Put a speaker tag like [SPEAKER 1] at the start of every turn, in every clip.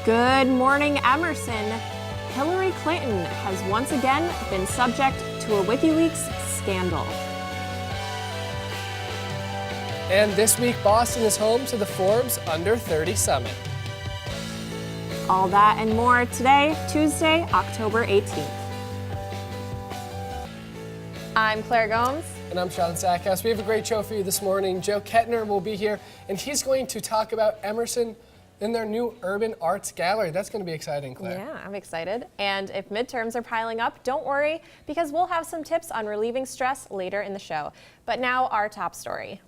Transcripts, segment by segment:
[SPEAKER 1] Good morning, Emerson. Hillary Clinton has once again been subject to a WikiLeaks scandal.
[SPEAKER 2] And this week, Boston is home to the Forbes Under 30 Summit.
[SPEAKER 1] All that and more today, Tuesday, October 18th. I'm Claire Gomes.
[SPEAKER 2] And I'm Sean Stackhouse. We have a great show for you this morning. Joe KETNER will be here, and he's going to talk about Emerson in their new Urban Arts Gallery. That's going to be exciting, Claire.
[SPEAKER 1] Yeah, I'm excited. And if midterms are piling up, don't worry, because we'll have some tips on relieving stress later in the show. But now, our top story.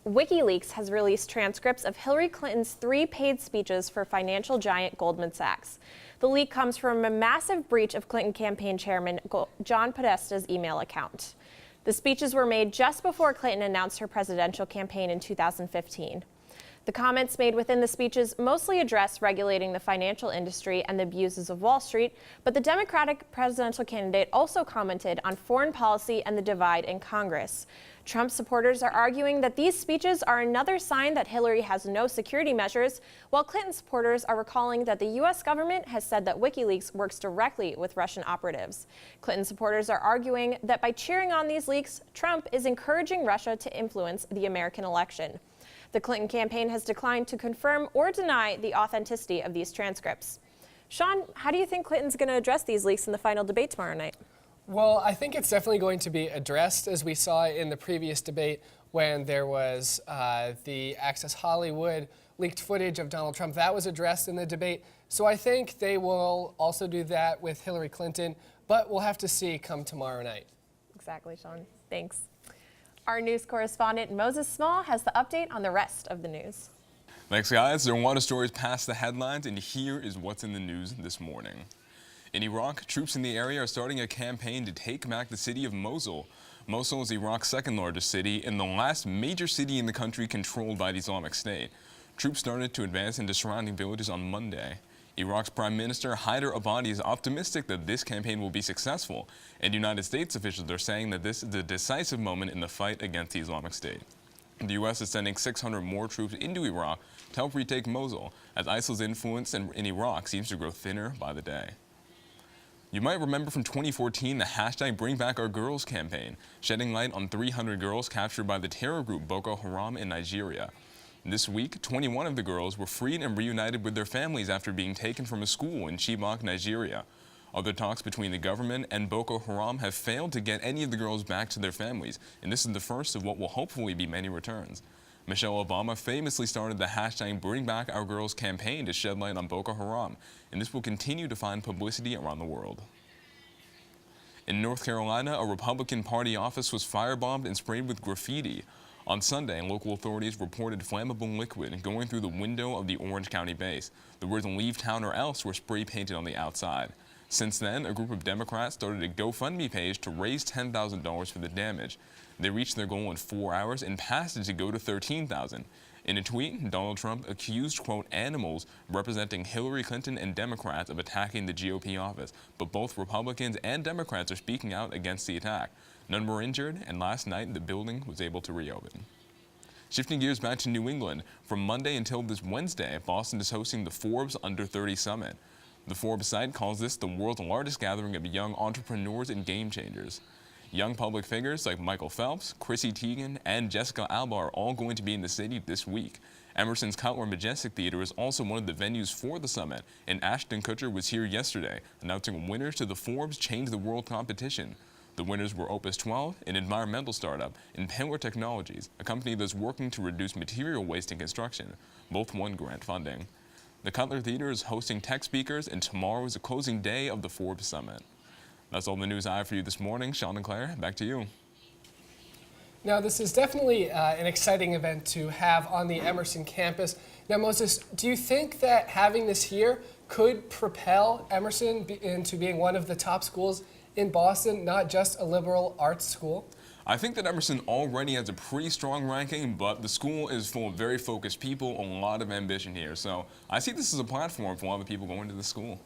[SPEAKER 1] WikiLeaks has released transcripts of Hillary Clinton's 3 paid speeches for financial giant Goldman Sachs. The leak comes from a massive breach of Clinton campaign chairman John Podesta's email account. The speeches were made just before Clinton announced her presidential campaign in 2015. The comments made within the speeches mostly address regulating the financial industry and the abuses of Wall Street, but the Democratic presidential candidate also commented on foreign policy and the divide in Congress. Trump supporters are arguing that these speeches are another sign that Hillary has no security measures, while Clinton supporters are recalling that the U.S. government has said that WikiLeaks works directly with Russian operatives. Clinton supporters are arguing that by cheering on these leaks, Trump is encouraging Russia to influence the American election. The Clinton campaign has declined to confirm or deny the authenticity of these transcripts. Sean, how do you think Clinton's going to address these leaks in the final debate tomorrow night?
[SPEAKER 2] Well, I think it's definitely going to be addressed, as we saw in the previous debate when there was the Access Hollywood leaked footage of Donald Trump. That was addressed in the debate. So I think they will also do that with Hillary Clinton, but we'll have to see come tomorrow night.
[SPEAKER 1] Exactly, Sean. Thanks. Our news correspondent Moses Small has the update on the rest of the news.
[SPEAKER 3] Thanks, guys. There are a lot of stories past the headlines, and here is what's in the news this morning. In Iraq, troops in the area are starting a campaign to take back the city of Mosul. Mosul is Iraq's second largest city and the last major city in the country controlled by the Islamic State. Troops started to advance into surrounding villages on Monday. Iraq's Prime Minister Haider Abadi is optimistic that this campaign will be successful, and United States officials are saying that this is a decisive moment in the fight against the Islamic State. The U.S. is sending 600 more troops into Iraq to help retake Mosul, as ISIL's influence in Iraq seems to grow thinner by the day. You might remember from 2014 the hashtag #BringBackOurGirls campaign, shedding light on 300 girls captured by the terror group Boko Haram in Nigeria. This week, 21 of the girls were freed and reunited with their families after being taken from a school in Chibok, Nigeria. Other talks between the government and Boko Haram have failed to get any of the girls back to their families, and this is the first of what will hopefully be many returns. Michelle Obama famously started the hashtag #BringBackOurGirls campaign to shed light on Boko Haram, and this will continue to find publicity around the world. In North Carolina, a Republican Party office was firebombed and sprayed with graffiti. On Sunday, local authorities reported flammable liquid going through the window of the Orange County base. The words "Leave Town or Else" were spray painted on the outside. Since then, a group of Democrats started a GoFundMe page to raise $10,000 for the damage. They reached their goal in 4 hours and passed it to go to $13,000. In a tweet, Donald Trump accused, quote, animals representing Hillary Clinton and Democrats of attacking the GOP office, but both Republicans and Democrats are speaking out against the attack. None were injured, and last night the building was able to reopen. Shifting gears back to New England, from Monday until this Wednesday, Boston is hosting the Forbes Under 30 Summit. The Forbes site calls this the world's largest gathering of young entrepreneurs and game changers. Young public figures like Michael Phelps, Chrissy Teigen, and Jessica Alba are all going to be in the city this week. Emerson's Cutler Majestic Theater is also one of the venues for the summit, and Ashton Kutcher was here yesterday, announcing winners to the Forbes Change the World competition. The winners were Opus 12, an environmental startup, and Pillar Technologies, a company that's working to reduce material waste in construction. Both won grant funding. The Cutler Theater is hosting tech speakers, and tomorrow is the closing day of the Forbes Summit. That's all the news I have for you this morning. Sean and Claire, back to you.
[SPEAKER 2] Now, this is definitely an exciting event to have on the Emerson campus. Now, Moses, do you think that having this here could propel Emerson into being one of the top schools in Boston, not just a liberal arts school?
[SPEAKER 3] I think that Emerson already has a pretty strong ranking, but the school is full of very focused people, a lot of ambition here. So I see this as a platform for a lot of people going to the school.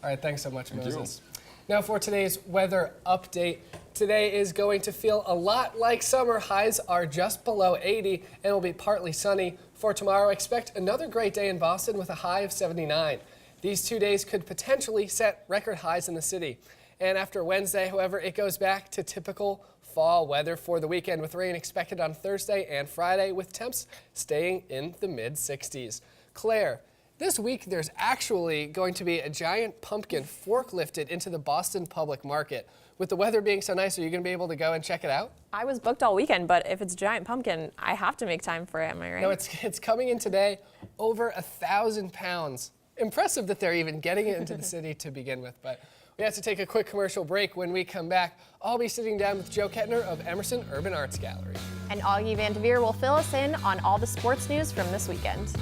[SPEAKER 2] All right, thanks so much, Moses.
[SPEAKER 3] You.
[SPEAKER 2] Now for today's weather update. Today is going to feel a lot like summer. Highs are just below 80 and it will be partly sunny. For tomorrow, expect another great day in Boston with a high of 79. These 2 days could potentially set record highs in the city. And after Wednesday, however, it goes back to typical fall weather for the weekend with rain expected on Thursday and Friday with temps staying in the mid-60s. Claire, this week there's actually going to be a giant pumpkin forklifted into the Boston public market. With the weather being so nice, are you going to be able to go and check it out?
[SPEAKER 1] I was booked all weekend, but if it's a giant pumpkin, I have to make time for it, am I right?
[SPEAKER 2] No, it's coming in today, over 1,000 pounds. Impressive that they're even getting it into the city to begin with, but we have to take a quick commercial break. When we come back, I'll be sitting down with Joe KETNER of Emerson Urban Arts Gallery.
[SPEAKER 1] And Augie VANDEVEER will fill us in on all the sports news from this weekend.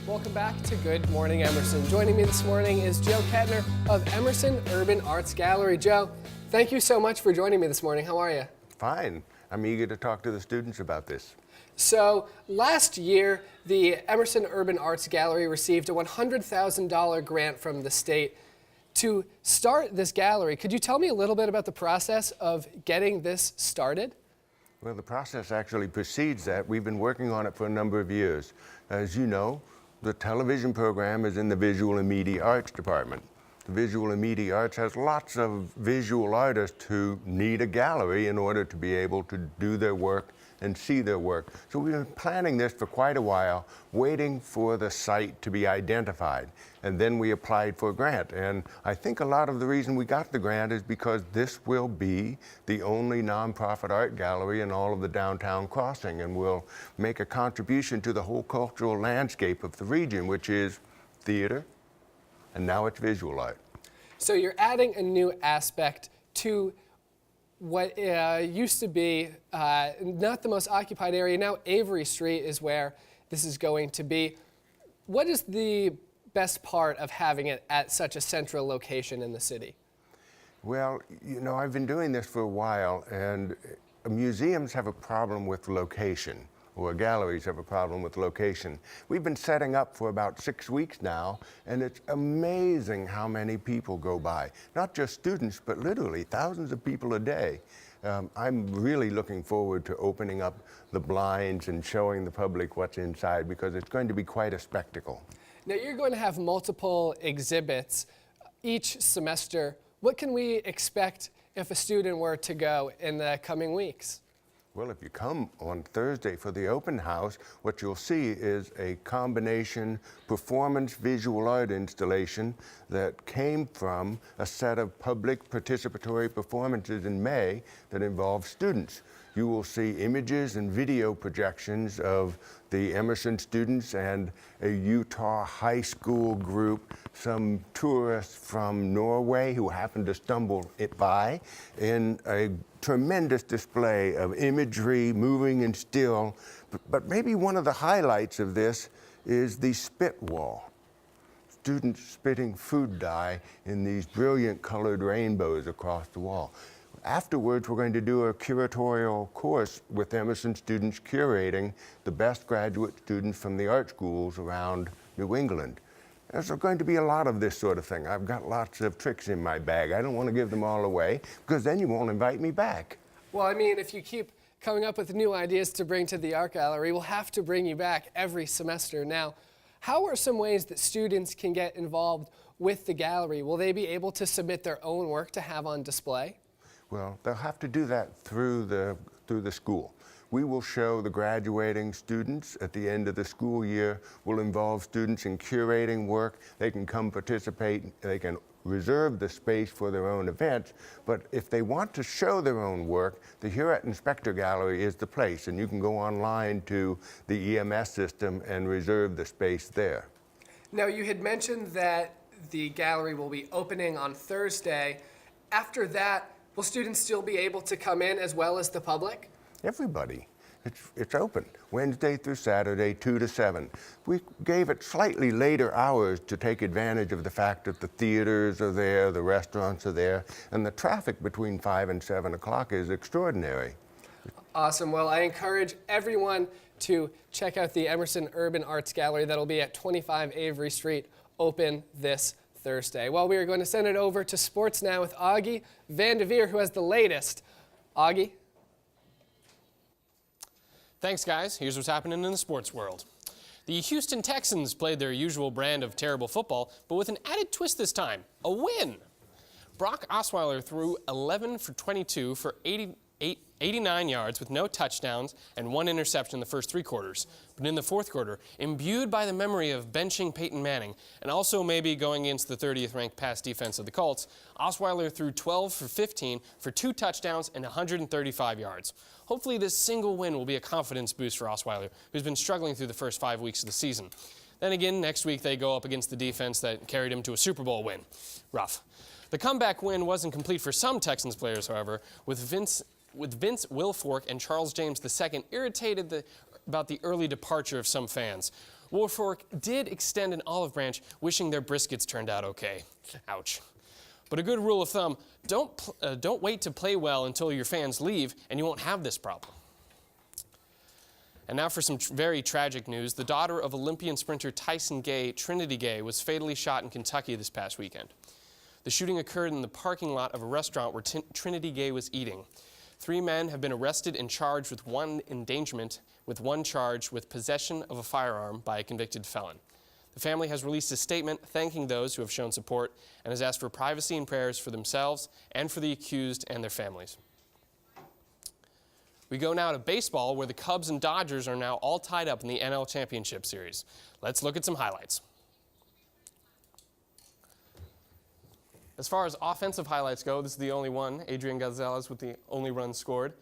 [SPEAKER 2] Welcome back to Good Morning Emerson. Joining me this morning is Joe KETNER of Emerson Urban Arts Gallery. Joe, thank you so much for joining me this morning. How are you?
[SPEAKER 4] Fine. I'm eager to talk to the students about this.
[SPEAKER 2] So last year, the Emerson Urban Arts Gallery received a $100,000 grant from the state to start this gallery. Could you tell me a little bit about the process of getting this started?
[SPEAKER 4] Well, the process actually precedes that. We've been working on it for a number of years. As you know, the television program is in the Visual and Media Arts department. The Visual and Media Arts has lots of visual artists who need a gallery in order to be able to do their work and see their work. So we've been planning this for quite a while, waiting for the site to be identified. And then we applied for a grant. And I think a lot of the reason we got the grant is because this will be the only nonprofit art gallery in all of the downtown crossing and will make a contribution to the whole cultural landscape of the region, which is theater, and now it's visual art.
[SPEAKER 2] So you're adding a new aspect to what used to be not the most occupied area. Now Avery Street is where this is going to be. What is the best part of having it at such a central location in the city?
[SPEAKER 4] Well, you know, I've been doing this for a while, and museums have a problem with location, or galleries have a problem with location. We've been setting up for about 6 weeks now, and it's amazing how many people go by. Not just students, but literally thousands of people a day. I'm really looking forward to opening up the blinds and showing the public what's inside, because it's going to be quite a spectacle.
[SPEAKER 2] Now you're going to have multiple exhibits each semester. What can we expect if a student were to go in the coming weeks?
[SPEAKER 4] Well, if you come on Thursday for the open house, what you'll see is a combination performance visual art installation that came from a set of public participatory performances in May that involved students. You will see images and video projections of the Emerson students and a Utah high school group, some tourists from Norway who happened to stumble it by, in a tremendous display of imagery, moving and still. But maybe one of the highlights of this is the spit wall. Students spitting food dye in these brilliant colored rainbows across the wall. Afterwards, we're going to do a curatorial course with Emerson students curating the best graduate students from the art schools around New England. There's going to be a lot of this sort of thing. I've got lots of tricks in my bag. I don't want to give them all away, because then you won't invite me back.
[SPEAKER 2] Well, I mean, if you keep coming up with new ideas to bring to the art gallery, we'll have to bring you back every semester. Now, how are some ways that students can get involved with the gallery? Will they be able to submit their own work to have on display?
[SPEAKER 4] Well, they'll have to do that through the school. We will show the graduating students at the end of the school year. We'll involve students in curating work. They can come participate. They can reserve the space for their own events. But if they want to show their own work, the Hurett Inspector Gallery is the place. And you can go online to the EMS system and reserve the space there.
[SPEAKER 2] Now, you had mentioned that the gallery will be opening on Thursday. After that, will students still be able to come in as well as the public?
[SPEAKER 4] Everybody. It's open, Wednesday through Saturday, 2 to 7. We gave it slightly later hours to take advantage of the fact that the theaters are there, the restaurants are there, and the traffic between 5 and 7 o'clock is extraordinary.
[SPEAKER 2] Awesome. Well, I encourage everyone to check out the Emerson Urban Arts Gallery that'll be at 25 Avery Street, open this Thursday. Well, we are going to send it over to sports now with Augie VANDEVEER, who has the latest. Augie?
[SPEAKER 5] Thanks, guys. Here's what's happening in the sports world. The Houston Texans played their usual brand of terrible football, but with an added twist this time, a win. Brock Osweiler threw 11 for 22 for 89 yards with no touchdowns and 1 interception in the first 3 quarters. But in the fourth quarter, imbued by the memory of benching Peyton Manning and also maybe going against the 30th ranked pass defense of the Colts, Osweiler threw 12 for 15 for 2 touchdowns and 135 yards. Hopefully this single win will be a confidence boost for Osweiler, who's been struggling through the first 5 weeks of the season. Then again, next week they go up against the defense that carried him to a Super Bowl win. Rough. The comeback win wasn't complete for some Texans players, however, with Vince Wilfork and Charles James II irritated about the early departure of some fans. Wilfork did extend an olive branch, wishing their briskets turned out okay. Ouch. But a good rule of thumb, don't wait to play well until your fans leave, and you won't have this problem. And now for some very tragic news. The daughter of Olympian sprinter Tyson Gay, Trinity Gay, was fatally shot in Kentucky this past weekend. The shooting occurred in the parking lot of a restaurant where Trinity Gay was eating. 3 men have been arrested and charged with 1 endangerment, with 1 charge with possession of a firearm by a convicted felon. The family has released a statement thanking those who have shown support and has asked for privacy and prayers for themselves and for the accused and their families. We go now to baseball, where the Cubs and Dodgers are now all tied up in the NL Championship Series. Let's look at some highlights. As far as offensive highlights go, this is the only one. Adrian Gonzalez with the only run scored.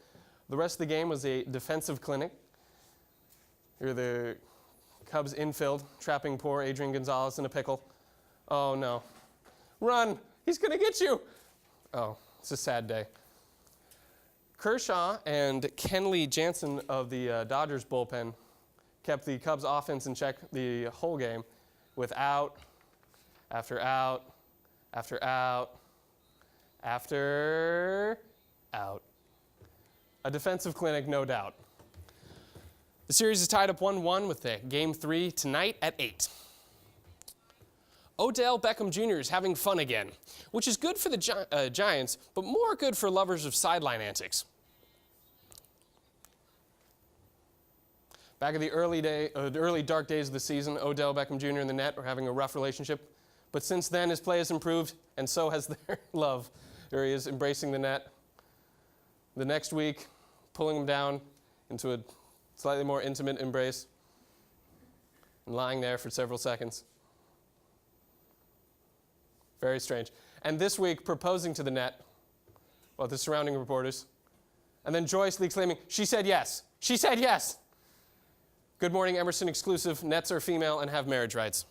[SPEAKER 5] The rest of the game was a defensive clinic. Here are the Cubs infield, trapping poor Adrian Gonzalez in a pickle. Oh no. Run! He's gonna get you! Oh, it's a sad day. Kershaw and Kenley Jansen of the Dodgers bullpen kept the Cubs offense in check the whole game with out, after out, after out, after out. A defensive clinic, no doubt. The series is tied up 1-1 with the Game 3 tonight at 8. Odell Beckham Jr. is having fun again, which is good for the Giants, but more good for lovers of sideline antics. Back in the early dark days of the season, Odell Beckham Jr. and the net were having a rough relationship. But since then, his play has improved, and so has their love. There he is, embracing the net. The next week, pulling him down into a slightly more intimate embrace, and lying there for several seconds. Very strange. And this week, proposing to the net, well, the surrounding reporters, and then joyously exclaiming, "She said yes! She said yes!" Good Morning Emerson exclusive, Nets are female and have marriage rights.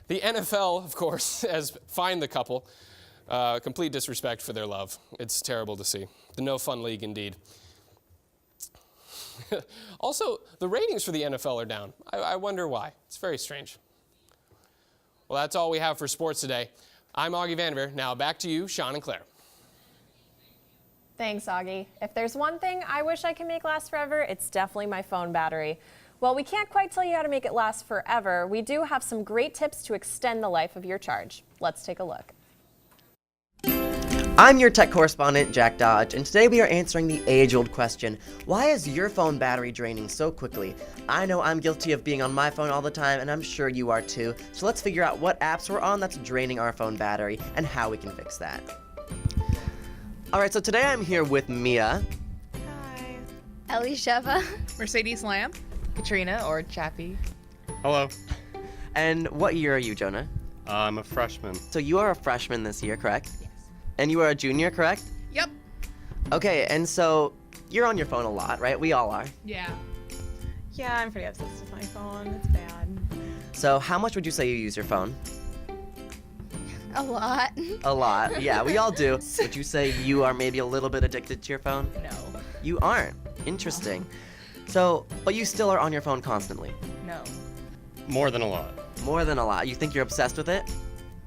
[SPEAKER 5] The NFL, of course, has fined the couple. Complete disrespect for their love. It's terrible to see. The no fun league indeed. Also, the ratings for the NFL are down. I wonder why. It's very strange. Well, that's all we have for sports today. I'm Augie Vandeveer. Now back to you, Sean and Claire.
[SPEAKER 1] Thanks, Augie. If there's one thing I wish I could make last forever, it's definitely my phone battery. Well, we can't quite tell you how to make it last forever. We do have some great tips to extend the life of your charge. Let's take a look.
[SPEAKER 6] I'm your tech correspondent, Jack Dodge, and today we are answering the age-old question, why is your phone battery draining so quickly? I know I'm guilty of being on my phone all the time, and I'm sure you are too, so let's figure out what apps we're on that's draining our phone battery and how we can fix that. Alright, so today I'm here with Mia.
[SPEAKER 7] Hi. Elisheva.
[SPEAKER 8] Mercedes Lamb.
[SPEAKER 9] Katrina, or Chappie.
[SPEAKER 10] Hello.
[SPEAKER 6] And what year are you, Jonah?
[SPEAKER 10] I'm a freshman.
[SPEAKER 6] So you are a freshman this year, correct?
[SPEAKER 8] Yes.
[SPEAKER 6] And you are a junior, correct?
[SPEAKER 8] Yep.
[SPEAKER 6] Okay, and so you're on your phone a lot, right? We all are.
[SPEAKER 8] Yeah.
[SPEAKER 9] Yeah, I'm pretty obsessed with my phone. It's bad.
[SPEAKER 6] So how much would you say you use your phone?
[SPEAKER 7] A lot.
[SPEAKER 6] A lot. Yeah, we all do. Would you say you are maybe a little bit addicted to your phone?
[SPEAKER 9] No.
[SPEAKER 6] You aren't. Interesting. So, but you still are on your phone constantly?
[SPEAKER 9] No.
[SPEAKER 10] More than a lot.
[SPEAKER 6] More than a lot. You think you're obsessed with it?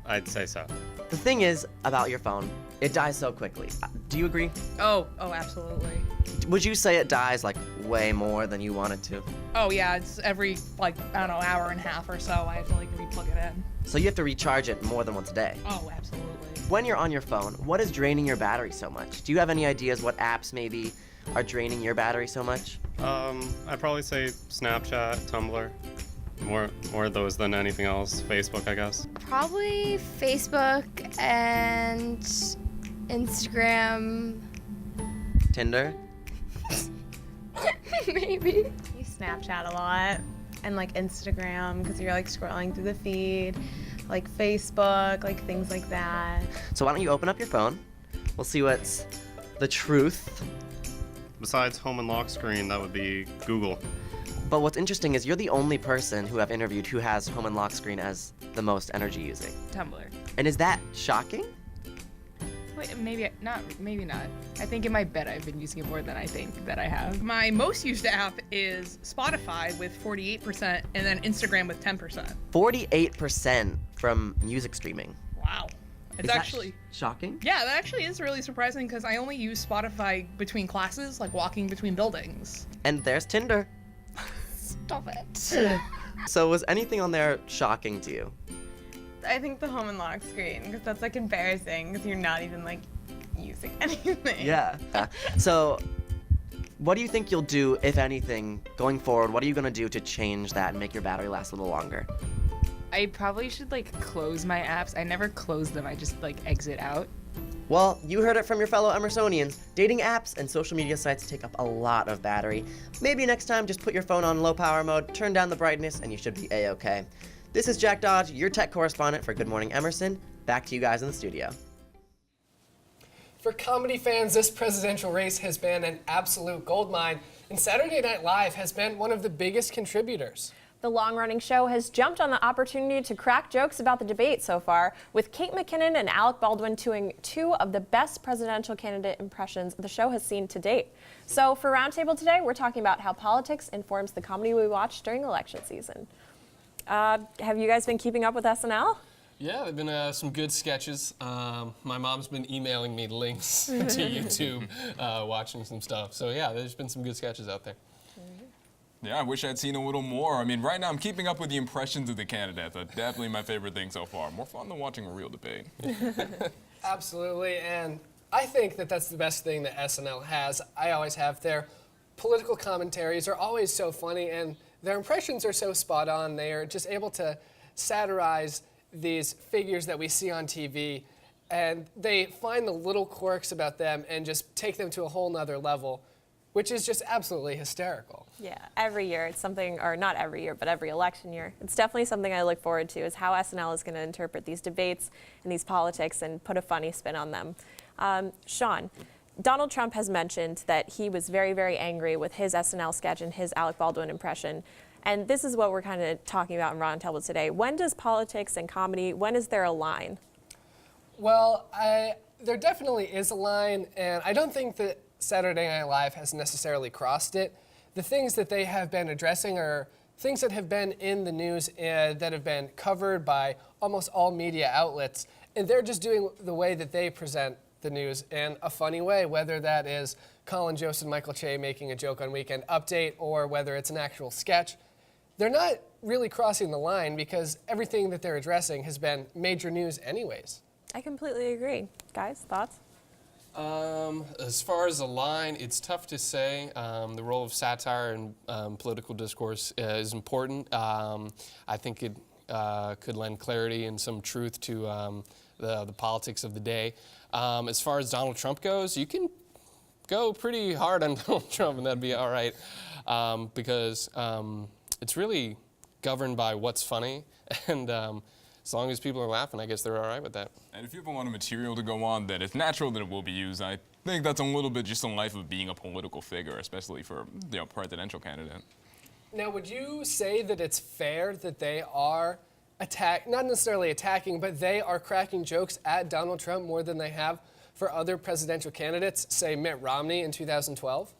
[SPEAKER 10] I'd say so.
[SPEAKER 6] The thing is about your phone, it dies so quickly. Do you agree?
[SPEAKER 8] Oh, absolutely.
[SPEAKER 6] Would you say it dies like way more than you want it to?
[SPEAKER 8] Oh yeah, it's every I don't know, hour and a half or so I have to re-plug it in.
[SPEAKER 6] So you have to recharge it more than once a day.
[SPEAKER 8] Oh, absolutely.
[SPEAKER 6] When you're on your phone, what is draining your battery so much? Do you have any ideas what apps maybe are draining your battery so much?
[SPEAKER 10] I'd probably say Snapchat, Tumblr. More of those than anything else. Facebook, I guess.
[SPEAKER 7] Probably Facebook and Instagram.
[SPEAKER 6] Tinder?
[SPEAKER 7] Maybe.
[SPEAKER 9] You Snapchat a lot and like Instagram because you're like scrolling through the feed, like Facebook, like things like that.
[SPEAKER 6] So why don't you open up your phone? We'll see what's the truth.
[SPEAKER 10] Besides home and lock screen, that would be Google.
[SPEAKER 6] But what's interesting is you're the only person who I've interviewed who has home and lock screen as the most energy using.
[SPEAKER 8] Tumblr.
[SPEAKER 6] And is that shocking?
[SPEAKER 8] Wait, maybe not. Maybe not. I think in my bed I've been using it more than I think that I have. My most used app is Spotify with 48%, and then Instagram with 10%.
[SPEAKER 6] 48% from music streaming.
[SPEAKER 8] Wow. It's
[SPEAKER 6] Is that
[SPEAKER 8] actually
[SPEAKER 6] shocking?
[SPEAKER 8] Yeah, that actually is really surprising because I only use Spotify between classes, like walking between buildings.
[SPEAKER 6] And there's Tinder.
[SPEAKER 7] Stop it.
[SPEAKER 6] So was anything on there shocking to you?
[SPEAKER 9] I think the home and lock screen because that's like embarrassing because you're not even like using anything.
[SPEAKER 6] Yeah. So what do you think you'll do, if anything, going forward? What are you going to do to change that and make your battery last a little longer?
[SPEAKER 11] I probably should like close my apps. I never close them. I just like exit out.
[SPEAKER 6] Well, you heard it from your fellow Emersonians. Dating apps and social media sites take up a lot of battery. Maybe next time just put your phone on low power mode, turn down the brightness, and you should be A-okay. This is Jack Dodge, your tech correspondent for Good Morning Emerson. Back to you guys in the studio.
[SPEAKER 2] For comedy fans, this presidential race has been an absolute goldmine, and Saturday Night Live has been one of the biggest contributors.
[SPEAKER 1] The long-running show has jumped on the opportunity to crack jokes about the debate so far, with Kate McKinnon and Alec Baldwin doing two of the best presidential candidate impressions the show has seen to date. So for Roundtable today, we're talking about how politics informs the comedy we watch during election season. Have you guys been keeping up with SNL?
[SPEAKER 5] Yeah, there have been some good sketches. My mom's been emailing me links to YouTube, watching some stuff. So yeah, there's been some good sketches out there.
[SPEAKER 3] Yeah, I wish I'd seen a little more. I mean, right now I'm keeping up with the impressions of the candidates. That's definitely my favorite thing so far. More fun than watching a real debate.
[SPEAKER 2] Absolutely, and I think that that's the best thing that SNL has. I always have. Their political commentaries are always so funny, and their impressions are so spot on. They are just able to satirize these figures that we see on TV, and they find the little quirks about them and just take them to a whole nother level, which is just absolutely hysterical.
[SPEAKER 1] Yeah, every year it's something, or not every year, but every election year. It's definitely something I look forward to, is how SNL is going to interpret these debates and these politics and put a funny spin on them. Sean, Donald Trump has mentioned that he was very, very angry with his SNL sketch and his Alec Baldwin impression. And this is what we're kind of talking about in Roundtable today. When does politics and comedy, when is there a line?
[SPEAKER 2] Well, there definitely is a line, and I don't think that Saturday Night Live has necessarily crossed it. The things that they have been addressing are things that have been in the news that have been covered by almost all media outlets, and they're just doing the way that they present the news in a funny way, whether that is Colin Jost and Michael Che making a joke on Weekend Update or whether it's an actual sketch. They're not really crossing the line because everything that they're addressing has been major news anyways.
[SPEAKER 1] I completely agree. Guys, thoughts?
[SPEAKER 5] As far as the line, it's tough to say. The role of satire in political discourse is important. I think it could lend clarity and some truth to the politics of the day. As far as Donald Trump goes, you can go pretty hard on Donald Trump and that'd be all right, because it's really governed by what's funny, and as long as people are laughing, I guess they're all right with that.
[SPEAKER 3] And if you have a lot of material to go on, then it's natural that it will be used. I think that's a little bit just the life of being a political figure, especially for presidential candidate.
[SPEAKER 2] Now, would you say that it's fair that they are not necessarily attacking, but they are cracking jokes at Donald Trump more than they have for other presidential candidates, say Mitt Romney in 2012?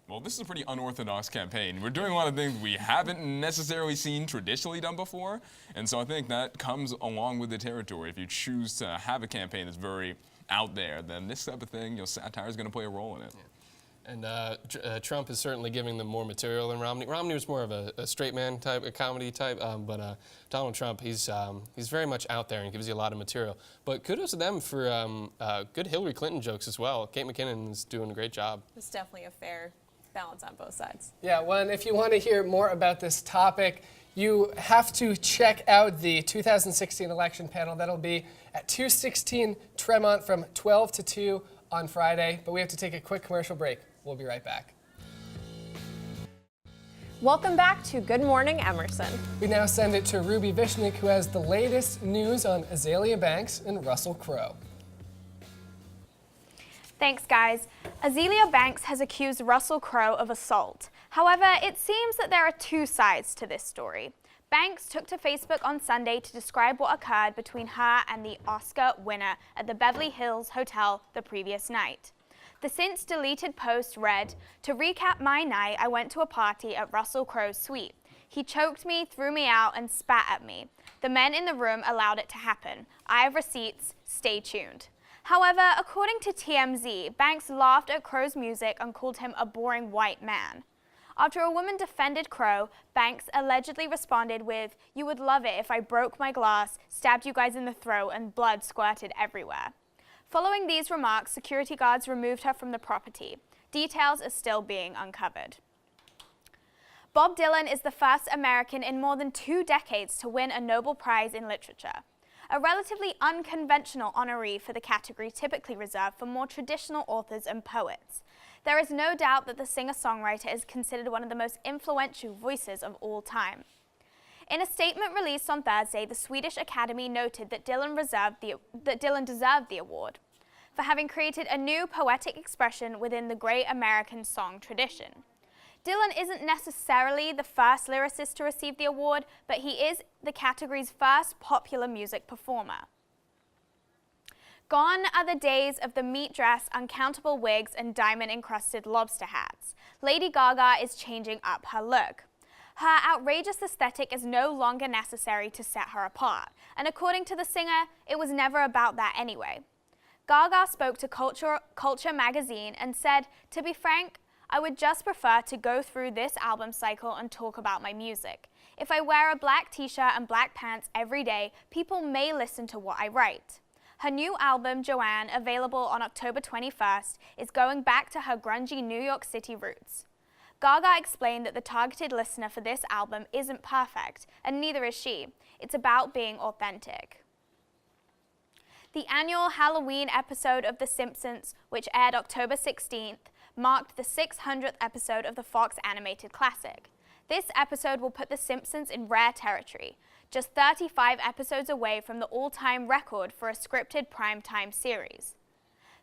[SPEAKER 3] Well, this is a pretty unorthodox campaign. We're doing a lot of things we haven't necessarily seen traditionally done before, and so I think that comes along with the territory. If you choose to have a campaign that's very out there, then this type of thing, satire is going to play a role in it.
[SPEAKER 5] And Trump is certainly giving them more material than Romney. Romney was more of a straight man type, a comedy type, but Donald Trump, he's very much out there and gives you a lot of material. But kudos to them for good Hillary Clinton jokes as well. Kate McKinnon is doing a great job.
[SPEAKER 1] It's definitely a fair balance on both sides.
[SPEAKER 2] Yeah, well, and if you want to hear more about this topic, you have to check out the 2016 election panel. That'll be at 216 Tremont from 12 to 2 on Friday. But we have to take a quick commercial break. We'll be right back.
[SPEAKER 1] Welcome back to Good Morning Emerson.
[SPEAKER 2] We now send it to Ruby Vishnik, who has the latest news on Azealia Banks and Russell Crowe.
[SPEAKER 12] Thanks, guys. Azealia Banks has accused Russell Crowe of assault. However, it seems that there are two sides to this story. Banks took to Facebook on Sunday to describe what occurred between her and the Oscar winner at the Beverly Hills Hotel the previous night. The since-deleted post read, "To recap my night, I went to a party at Russell Crowe's suite. He choked me, threw me out, and spat at me. The men in the room allowed it to happen. I have receipts. Stay tuned." However, according to TMZ, Banks laughed at Crowe's music and called him a boring white man. After a woman defended Crowe, Banks allegedly responded with, "You would love it if I broke my glass, stabbed you guys in the throat, and blood squirted everywhere." Following these remarks, security guards removed her from the property. Details are still being uncovered. Bob Dylan is the first American in more than 2 decades to win a Nobel Prize in Literature, a relatively unconventional honoree for the category typically reserved for more traditional authors and poets. There is no doubt that the singer-songwriter is considered one of the most influential voices of all time. In a statement released on Thursday, the Swedish Academy noted that Dylan deserved the award for having created a new poetic expression within the great American song tradition. Dylan isn't necessarily the first lyricist to receive the award, but he is the category's first popular music performer. Gone are the days of the meat dress, uncountable wigs, and diamond-encrusted lobster hats. Lady Gaga is changing up her look. Her outrageous aesthetic is no longer necessary to set her apart, and according to the singer, it was never about that anyway. Gaga spoke to Culture magazine and said, "To be frank, I would just prefer to go through this album cycle and talk about my music. If I wear a black t-shirt and black pants every day, people may listen to what I write." Her new album, Joanne, available on October 21st, is going back to her grungy New York City roots. Gaga explained that the targeted listener for this album isn't perfect, and neither is she. It's about being authentic. The annual Halloween episode of The Simpsons, which aired October 16th, marked the 600th episode of the Fox animated classic. This episode will put The Simpsons in rare territory, just 35 episodes away from the all-time record for a scripted primetime series.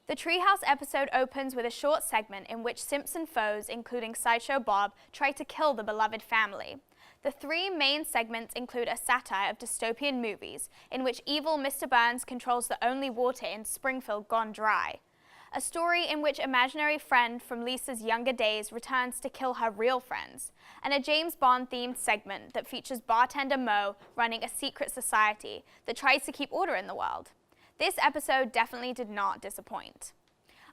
[SPEAKER 12] The Treehouse episode opens with a short segment in which Simpson foes, including Sideshow Bob, try to kill the beloved family. The 3 main segments include a satire of dystopian movies, in which evil Mr. Burns controls the only water in Springfield gone dry, a story in which imaginary friend from Lisa's younger days returns to kill her real friends, and a James Bond-themed segment that features bartender Mo running a secret society that tries to keep order in the world. This episode definitely did not disappoint.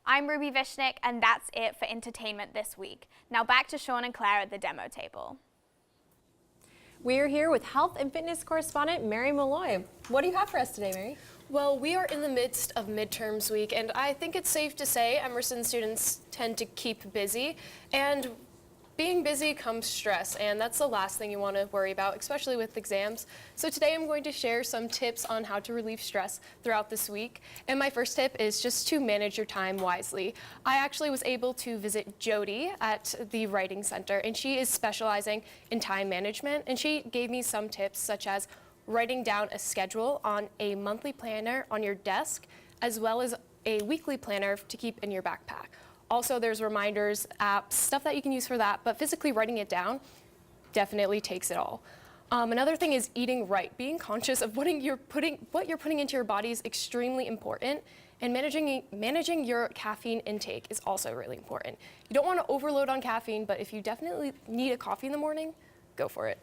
[SPEAKER 12] I'm Ruby Vishnik, and that's it for entertainment this week. Now back to Sean and Claire at the demo table.
[SPEAKER 1] We are here with health and fitness correspondent Mary Malloy. What do you have for us today, Mary?
[SPEAKER 13] Well, we are in the midst of midterms week, and I think it's safe to say Emerson students tend to keep busy, and being busy comes stress, and that's the last thing you want to worry about, especially with exams. So today I'm going to share some tips on how to relieve stress throughout this week. And my first tip is just to manage your time wisely. I actually was able to visit Jody at the Writing Center, and she is specializing in time management, and she gave me some tips such as writing down a schedule on a monthly planner on your desk, as well as a weekly planner to keep in your backpack. Also, there's reminders, apps, stuff that you can use for that, but physically writing it down definitely takes it all. Another thing is eating right. Being conscious of what you're putting into your body is extremely important, and managing your caffeine intake is also really important. You don't want to overload on caffeine, but if you definitely need a coffee in the morning, go for it.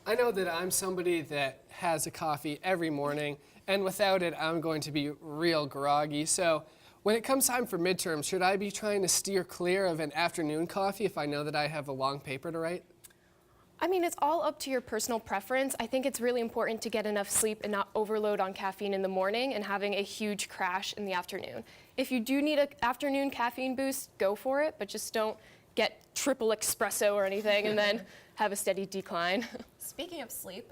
[SPEAKER 2] I know that I'm somebody that has a coffee every morning, and without it, I'm going to be real groggy. So When it comes time for midterms, should I be trying to steer clear of an afternoon coffee if I know that I have a long paper to write?
[SPEAKER 13] I mean, it's all up to your personal preference. I think it's really important to get enough sleep and not overload on caffeine in the morning and having a huge crash in the afternoon. If you do need an afternoon caffeine boost, go for it, but just don't get triple espresso or anything and then have a steady decline.
[SPEAKER 1] Speaking of sleep,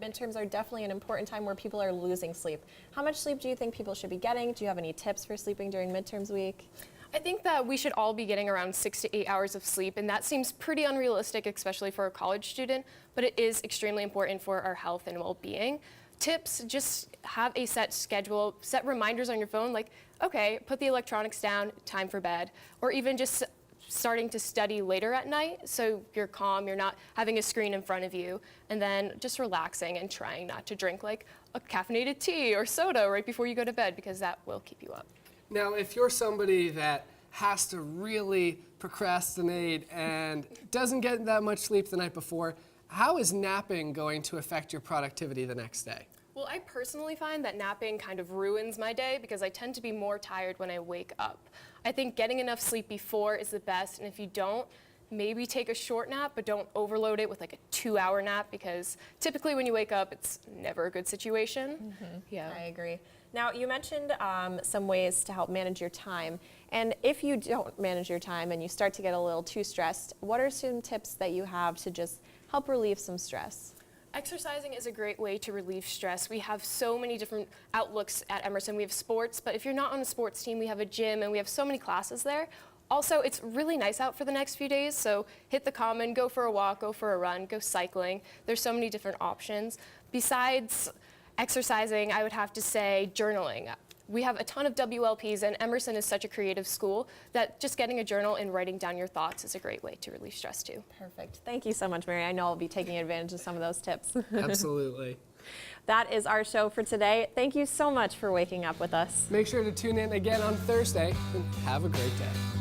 [SPEAKER 1] midterms are definitely an important time where people are losing sleep. How much sleep do you think people should be getting? Do you have any tips for sleeping during midterms week?
[SPEAKER 13] I think that we should all be getting around 6 to 8 hours of sleep, and that seems pretty unrealistic, especially for a college student, but it is extremely important for our health and well-being. Tips, just have a set schedule, set reminders on your phone, like, okay, put the electronics down, time for bed, or even just starting to study later at night so you're calm, you're not having a screen in front of you, and then just relaxing and trying not to drink like a caffeinated tea or soda right before you go to bed, because that will keep you up.
[SPEAKER 2] Now, if you're somebody that has to really procrastinate and doesn't get that much sleep the night before, how is napping going to affect your productivity the next day?
[SPEAKER 13] Well, I personally find that napping kind of ruins my day because I tend to be more tired when I wake up. I think getting enough sleep before is the best, and if you don't, maybe take a short nap, but don't overload it with like a 2-hour nap, because typically when you wake up, it's never a good situation. Yeah,
[SPEAKER 1] I agree. Now, you mentioned some ways to help manage your time, and if you don't manage your time and you start to get a little too stressed, what are some tips that you have to just help relieve some stress?
[SPEAKER 13] exercising is a great way to relieve stress. We have so many different outlooks at Emerson. We have sports, but if you're not on a sports team, we have a gym and we have so many classes there. Also, it's really nice out for the next few days, so hit the common, go for a walk, go for a run, go cycling. There's so many different options. Besides exercising, I would have to say journaling. We have a ton of WLPs, and Emerson is such a creative school that just getting a journal and writing down your thoughts is a great way to relieve stress too.
[SPEAKER 1] Perfect. Thank you so much, Mary. I know I'll be taking advantage of some of those tips.
[SPEAKER 2] Absolutely.
[SPEAKER 1] That is our show for today. Thank you so much for waking up with us.
[SPEAKER 2] Make sure to tune in again on Thursday, and have a great day.